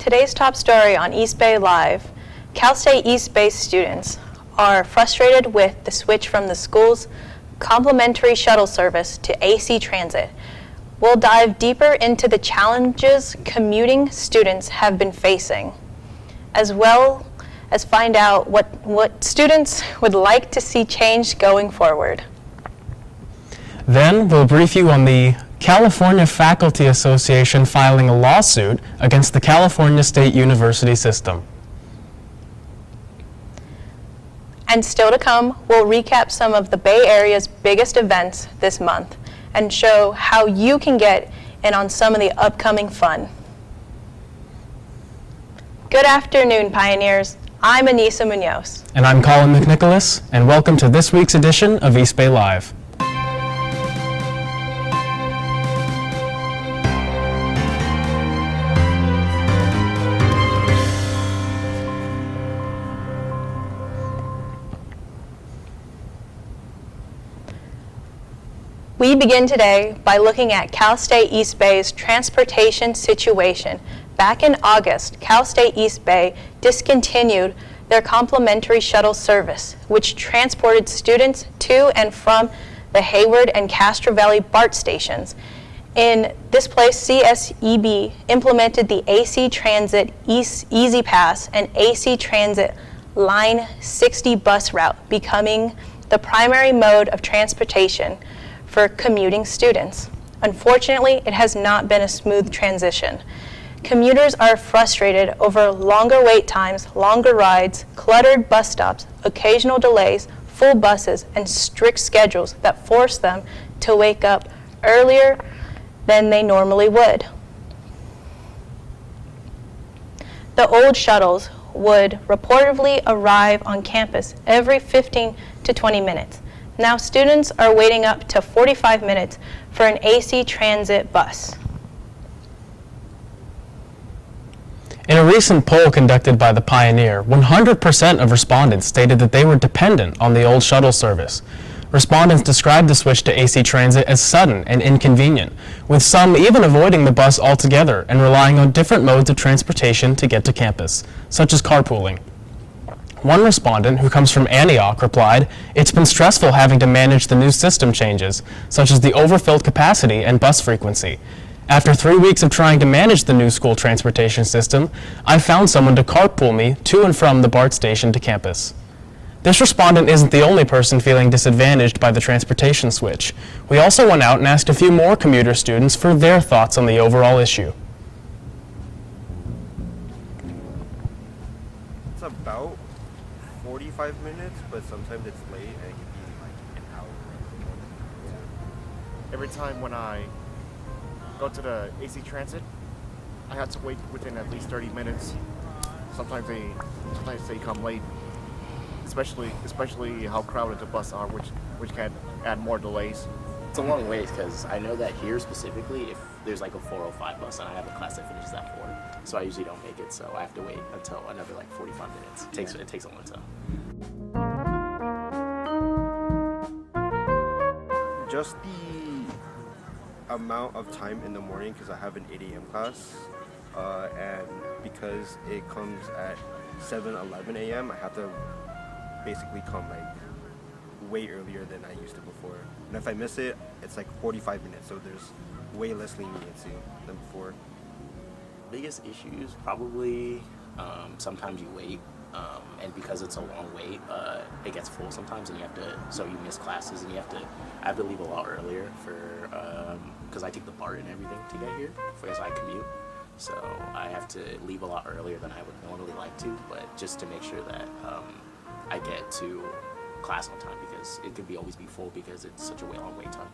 Today's top story on East Bay Live. Cal State East Bay students are frustrated with the switch from the school's complimentary shuttle service to AC Transit. We'll dive deeper into the challenges commuting students have been facing, as well as find out what students would like to see changed going forward. Then we'll brief you on the California Faculty Association filing a lawsuit against the California State University system. And still to come, we'll recap some of the Bay Area's biggest events this month and show how you can get in on some of the upcoming fun. Good afternoon, Pioneers. I'm Anissa Munoz. And I'm Colin McNicholas, and welcome to this week's edition of East Bay Live. We begin today by looking at Cal State East Bay's transportation situation. Back in August, Cal State East Bay discontinued their complimentary shuttle service, which transported students to and from the Hayward and Castro Valley BART stations. In this place, CSEB implemented the AC Transit Easy Pass and AC Transit Line 60 bus route, becoming the primary mode of transportation for commuting students. Unfortunately, it has not been a smooth transition. Commuters are frustrated over longer wait times, longer rides, cluttered bus stops, occasional delays, full buses, and strict schedules that force them to wake up earlier than they normally would. The old shuttles would reportedly arrive on campus every 15 to 20 minutes. Now students are waiting up to 45 minutes for an AC Transit bus. In a recent poll conducted by the Pioneer, 100% of respondents stated that they were dependent on the old shuttle service. Respondents described the switch to AC Transit as sudden and inconvenient, with some even avoiding the bus altogether and relying on different modes of transportation to get to campus, such as carpooling. One respondent, who comes from Antioch, replied, "It's been stressful having to manage the new system changes, such as the overfilled capacity and bus frequency. After 3 weeks of trying to manage the new school transportation system, I found someone to carpool me to and from the BART station to campus." This respondent isn't the only person feeling disadvantaged by the transportation switch. We also went out and asked a few more commuter students for their thoughts on the overall issue. It's about 45 minutes, but sometimes it's late and it can be like an hour. Every time when I go to the AC Transit, I have to wait within at least 30 minutes. Sometimes they come late, especially how crowded the buses are, which can add more delays. It's a long wait because I know that here specifically, if there's like a 4:05 bus and I have a class that finishes at 4, so I usually don't make it. So I have to wait until another like 45 minutes. It takes a long time. Just the amount of time in the morning, because I have an 8 a.m. class, and because it comes at 7:11 a.m., I have to basically come like way earlier than I used to before. And if I miss it, it's like 45 minutes, so there's way less leniency than before. Biggest issues probably sometimes you wait, and because it's a long wait, it gets full sometimes, and so you miss classes, and I have to leave a lot earlier because I take the BART and everything to get here as I commute. So I have to leave a lot earlier than I would normally like to, but just to make sure that I get to class on time, because it could always be full because it's such a long wait time.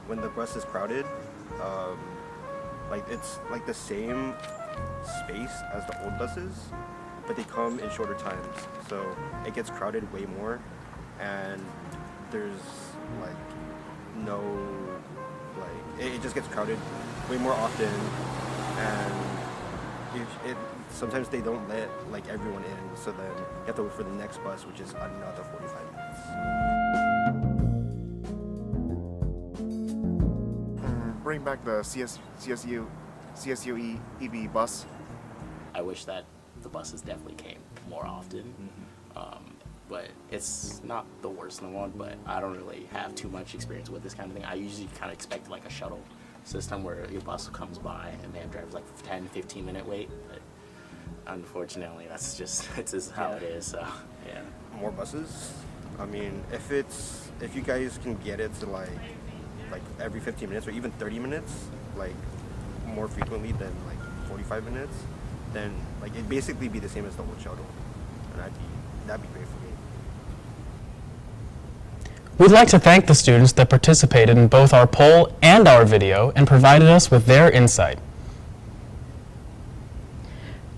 When the bus is crowded, like it's like the same space as the old buses, but they come in shorter times, so it gets crowded way more, and there's like no it just gets crowded way more often, and sometimes they don't let like everyone in, so then you have to wait for the next bus, which is another 45 minutes. Bring back the CSU CSU EB bus. I wish that the buses definitely came more often. But it's not the worst in the world, but I don't really have too much experience with this kind of thing. I usually kind of expect like a shuttle system where your bus comes by and then drives like 10-15 minute wait. But unfortunately, that's just how it is. So yeah. More buses. I mean, if you guys can get it to like every 15 minutes or even 30 minutes, like more frequently than like 45 minutes, then like it'd basically be the same as the old shuttle, and that'd be great for me. We'd like to thank the students that participated in both our poll and our video and provided us with their insight.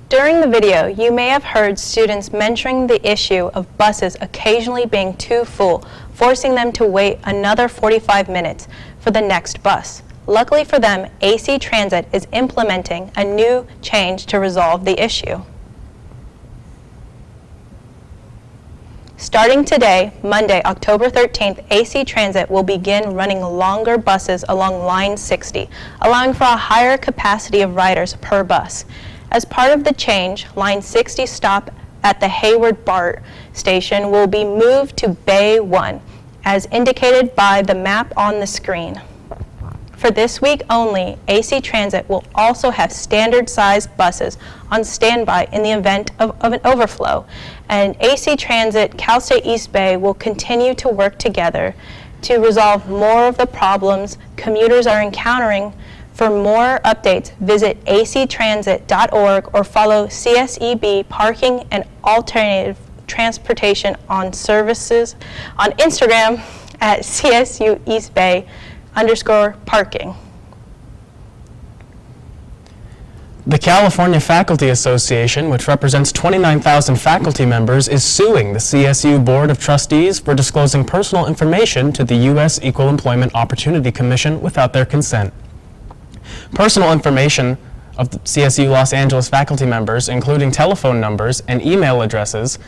During the video, you may have heard students mentioning the issue of buses occasionally being too full, forcing them to wait another 45 minutes for the next bus. Luckily for them, AC Transit is implementing a new change to resolve the issue. Starting today, Monday, October 13th, AC Transit will begin running longer buses along Line 60, allowing for a higher capacity of riders per bus. As part of the change, Line 60 stop at the Hayward BART station will be moved to Bay 1, as indicated by the map on the screen. For this week only, AC Transit will also have standard-sized buses on standby in the event of an overflow, and AC Transit Cal State East Bay will continue to work together to resolve more of the problems commuters are encountering. For more updates, visit actransit.org or follow CSEB Parking and Alternative Transportation on services on Instagram at CSU East Bay _parking. The California Faculty Association, which represents 29,000 faculty members, is suing the CSU Board of Trustees for disclosing personal information to the U.S. Equal Employment Opportunity Commission without their consent. Personal information of the CSU Los Angeles faculty members, including telephone numbers and email addresses,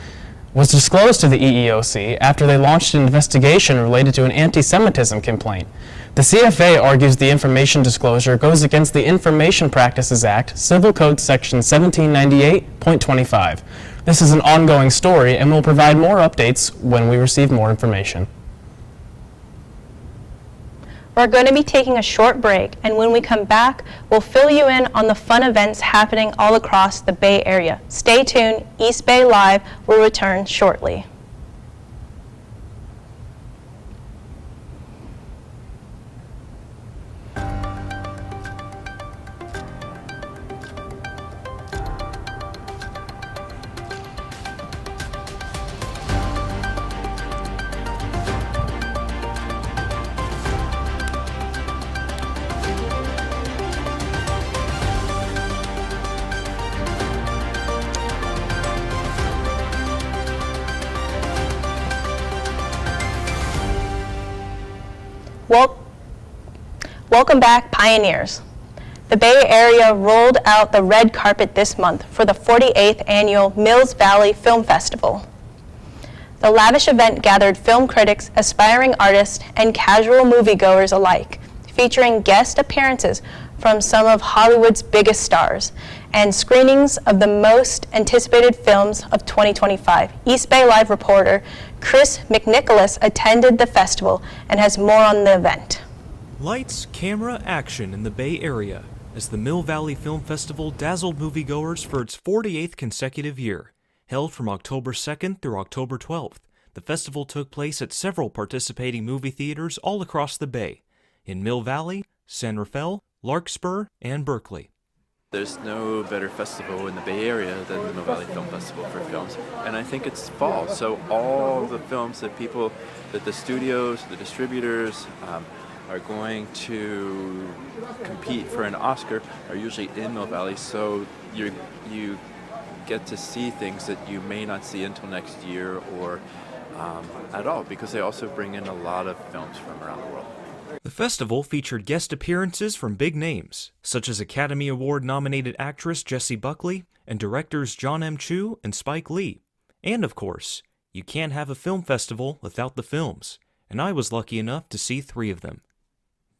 was disclosed to the EEOC after they launched an investigation related to an anti-Semitism complaint. The CFA argues the information disclosure goes against the Information Practices Act, Civil Code Section 1798.25. This is an ongoing story, and we'll provide more updates when we receive more information. We're going to be taking a short break, and when we come back, we'll fill you in on the fun events happening all across the Bay Area. Stay tuned. East Bay Live will return shortly. Welcome back, Pioneers. The Bay Area rolled out the red carpet this month for the 48th annual Mills Valley Film Festival. The lavish event gathered film critics, aspiring artists, and casual moviegoers alike, featuring guest appearances from some of Hollywood's biggest stars and screenings of the most anticipated films of 2025. East Bay Live reporter Chris McNicholas attended the festival and has more on the event. Lights, camera, action in the Bay Area as the Mill Valley Film Festival dazzled moviegoers for its 48th consecutive year. Held from October 2nd through October 12th, the festival took place at several participating movie theaters all across the Bay, in Mill Valley, San Rafael, Larkspur, and Berkeley. There's no better festival in the Bay Area than the Mill Valley Film Festival for films, and I think it's fall, so all the films that the studios, the distributors are going to compete for an Oscar are usually in Mill Valley, so you get to see things that you may not see until next year or at all, because they also bring in a lot of films from around the world. The festival featured guest appearances from big names, such as Academy Award-nominated actress Jessie Buckley and directors John M. Chu and Spike Lee. And of course, you can't have a film festival without the films, and I was lucky enough to see 3 of them.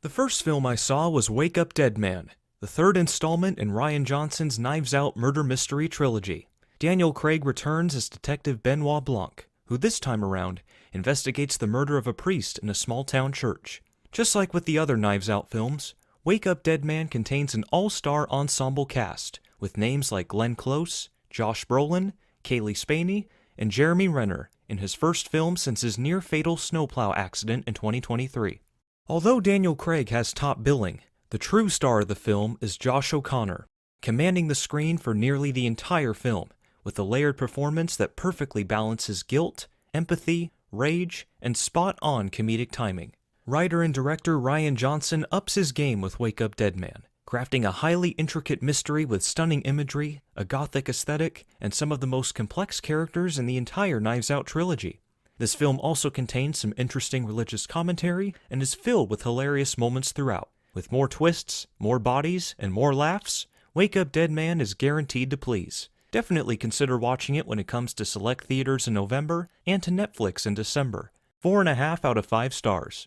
The first film I saw was Wake Up Dead Man. the third installment in Rian Johnson's Knives Out murder mystery trilogy. Daniel Craig returns as Detective Benoit Blanc, who this time around investigates the murder of a priest in a small-town church. Just like with the other Knives Out films, Wake Up Dead Man contains an all-star ensemble cast, with names like Glenn Close, Josh Brolin, Kaylee Spaney, and Jeremy Renner in his first film since his near-fatal snowplow accident in 2023. Although Daniel Craig has top billing, the true star of the film is Josh O'Connor, commanding the screen for nearly the entire film, with a layered performance that perfectly balances guilt, empathy, rage, and spot-on comedic timing. Writer and director Rian Johnson ups his game with Wake Up Dead Man, crafting a highly intricate mystery with stunning imagery, a gothic aesthetic, and some of the most complex characters in the entire Knives Out trilogy. This film also contains some interesting religious commentary and is filled with hilarious moments throughout. With more twists, more bodies, and more laughs, Wake Up Dead Man is guaranteed to please. Definitely consider watching it when it comes to select theaters in November and to Netflix in December. 4.5 out of 5 stars.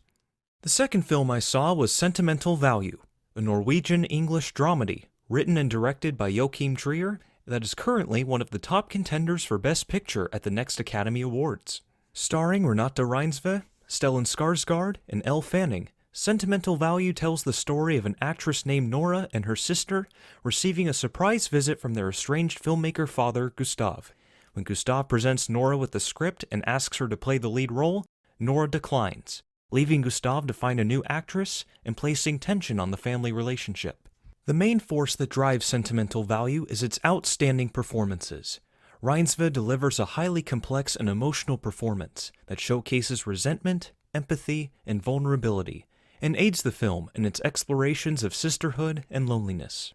The second film I saw was Sentimental Value, a Norwegian-English dramedy written and directed by Joachim Trier that is currently one of the top contenders for Best Picture at the next Academy Awards. Starring Renate Reinsve, Stellan Skarsgård, and Elle Fanning, Sentimental Value tells the story of an actress named Nora and her sister receiving a surprise visit from their estranged filmmaker father, Gustav. When Gustav presents Nora with the script and asks her to play the lead role, Nora declines, leaving Gustav to find a new actress and placing tension on the family relationship. The main force that drives Sentimental Value is its outstanding performances. Reinsve delivers a highly complex and emotional performance that showcases resentment, empathy, and vulnerability, and aids the film in its explorations of sisterhood and loneliness.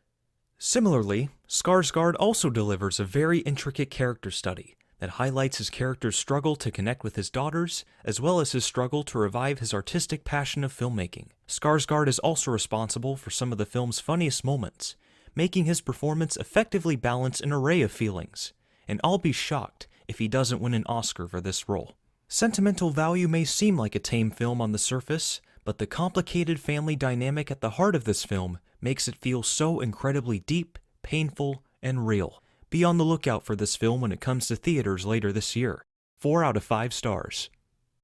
Similarly, Skarsgård also delivers a very intricate character study that highlights his character's struggle to connect with his daughters, as well as his struggle to revive his artistic passion of filmmaking. Skarsgård is also responsible for some of the film's funniest moments, making his performance effectively balance an array of feelings, and I'll be shocked if he doesn't win an Oscar for this role. Sentimental Value may seem like a tame film on the surface, but the complicated family dynamic at the heart of this film makes it feel so incredibly deep, painful, and real. Be on the lookout for this film when it comes to theaters later this year. 4 out of 5 stars.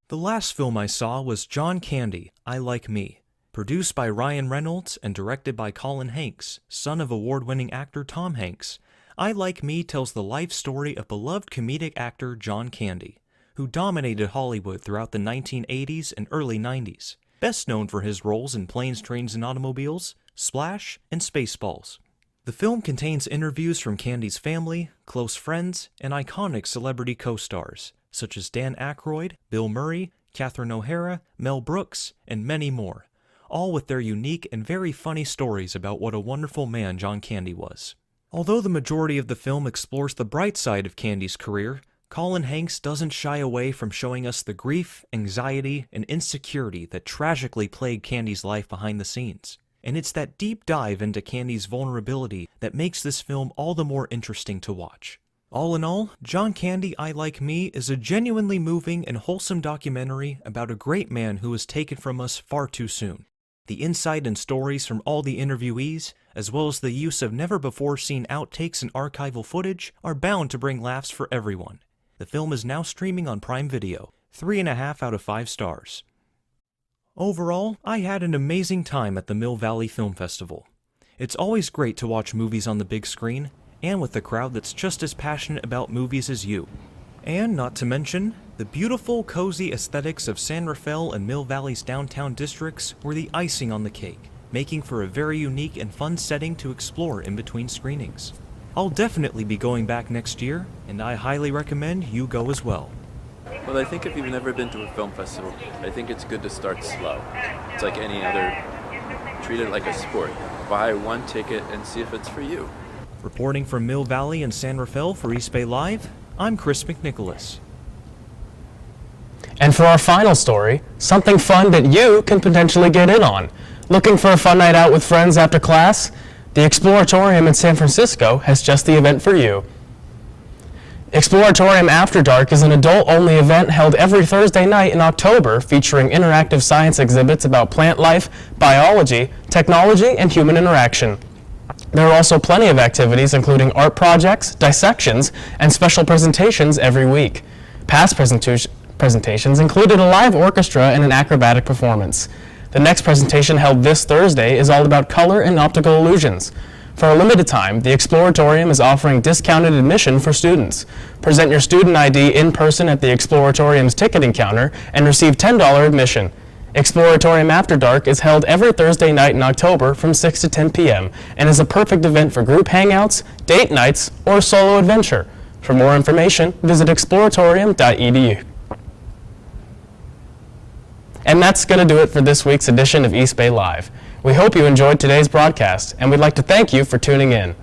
The last film I saw was John Candy, I Like Me, produced by Ryan Reynolds and directed by Colin Hanks, son of award-winning actor Tom Hanks. I Like Me tells the life story of beloved comedic actor John Candy, who dominated Hollywood throughout the 1980s and early 90s, best known for his roles in Planes, Trains, and Automobiles, Splash, and Spaceballs. The film contains interviews from Candy's family, close friends, and iconic celebrity co-stars, such as Dan Aykroyd, Bill Murray, Catherine O'Hara, Mel Brooks, and many more, all with their unique and very funny stories about what a wonderful man John Candy was. Although the majority of the film explores the bright side of Candy's career, Colin Hanks doesn't shy away from showing us the grief, anxiety, and insecurity that tragically plagued Candy's life behind the scenes. And it's that deep dive into Candy's vulnerability that makes this film all the more interesting to watch. All in all, John Candy, I Like Me is a genuinely moving and wholesome documentary about a great man who was taken from us far too soon. The insight and stories from all the interviewees, as well as the use of never-before-seen outtakes and archival footage, are bound to bring laughs for everyone. The film is now streaming on Prime Video, 3.5 out of 5 stars. Overall, I had an amazing time at the Mill Valley Film Festival. It's always great to watch movies on the big screen, and with a crowd that's just as passionate about movies as you. And not to mention, the beautiful, cozy aesthetics of San Rafael and Mill Valley's downtown districts were the icing on the cake, making for a very unique and fun setting to explore in between screenings. I'll definitely be going back next year, and I highly recommend you go as well. Well, I think if you've never been to a film festival, I think it's good to start slow. It's like any other, treat it like a sport. Buy one ticket and see if it's for you. Reporting from Mill Valley and San Rafael for East Bay Live, I'm Chris McNicholas. And for our final story, something fun that you can potentially get in on. Looking for a fun night out with friends after class? The Exploratorium in San Francisco has just the event for you. Exploratorium After Dark is an adult-only event held every Thursday night in October featuring interactive science exhibits about plant life, biology, technology, and human interaction. There are also plenty of activities including art projects, dissections, and special presentations every week. Past presentations included a live orchestra and an acrobatic performance. The next presentation, held this Thursday, is all about color and optical illusions. For a limited time, the Exploratorium is offering discounted admission for students. Present your student ID in person at the Exploratorium's ticketing counter and receive $10 admission. Exploratorium After Dark is held every Thursday night in October from 6 to 10 p.m. and is a perfect event for group hangouts, date nights, or solo adventure. For more information, visit exploratorium.edu. And that's going to do it for this week's edition of East Bay Live. We hope you enjoyed today's broadcast, and we'd like to thank you for tuning in.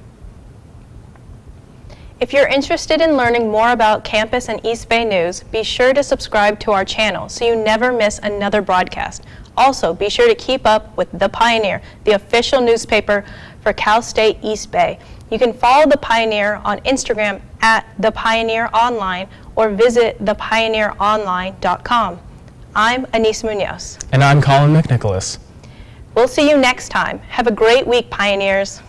If you're interested in learning more about campus and East Bay news, be sure to subscribe to our channel so you never miss another broadcast. Also, be sure to keep up with The Pioneer, the official newspaper for Cal State East Bay. You can follow The Pioneer on Instagram at The Pioneer Online or visit thepioneeronline.com. I'm Anise Munoz. And I'm Colin McNicholas. We'll see you next time. Have a great week, Pioneers.